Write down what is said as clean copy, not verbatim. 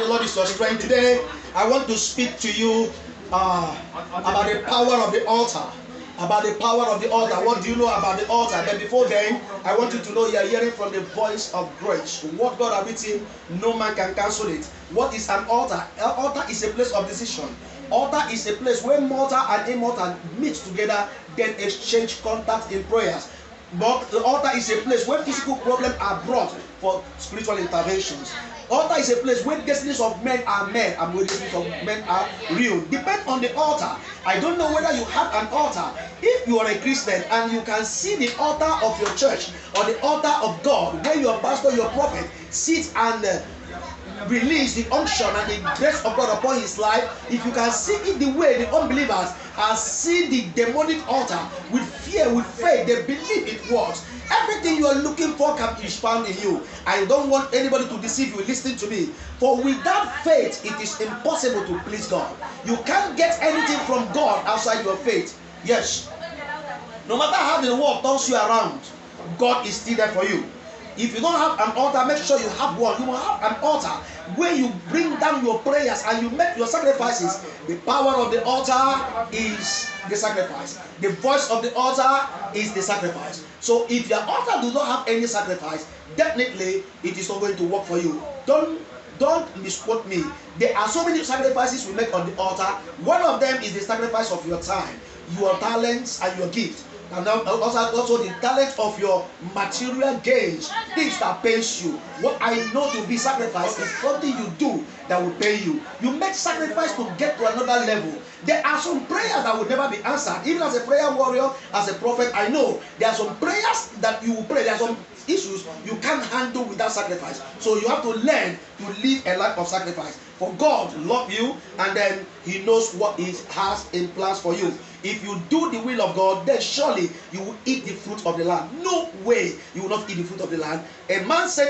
Lord is your strength. Today, I want to speak to you about the power of the altar. About the power of the altar. What do you know about the altar? But before then, I want you to know you are hearing from the voice of grace. What God has written, no man can cancel it. What is an altar? An altar is a place of decision. Altar is a place where mortal and immortal meet together, then exchange contact in prayers. But the altar is a place where physical problems are brought for spiritual interventions. Altar is a place where destinies of men are met and where destinies of men are real. Depend on the altar. I don't know whether you have an altar. If you are a Christian and you can see the altar of your church or the altar of God, where your pastor, your prophet sits and release the unction and the grace of God upon his life, if you can see it the way the unbelievers are seeing the demonic altar with fear, with faith, they believe it works. Everything you are looking for is found in you. I don't want anybody to deceive you. Listen to me. For without faith, it is impossible to please God. You can't get anything from God outside your faith. Yes. No matter how the world turns you around, God is still there for you. If you don't have an altar, make sure you have one. You must have an altar where you bring down your prayers and you make your sacrifices. The power of the altar is the sacrifice. The voice of the altar is the sacrifice. So if your altar does not have any sacrifice, definitely it is not going to work for you. Don't misquote me. There are so many sacrifices we make on the altar. One of them is the sacrifice of your time, your talents, and your gifts. And also the talent of your material gains, things that pays you. What I know to be sacrifice is something you do that will pay you. You make sacrifice to get to another level. There are some prayers that will never be answered. Even as a prayer warrior, as a prophet, I know there are some prayers that you will pray. There are some issues you can't handle without sacrifice. So you have to learn to live a life of sacrifice. For God loves you, and then He knows what He has in plans for you. If you do the will of God, then surely you will eat the fruit of the land. No way you will not eat the fruit of the land. A man said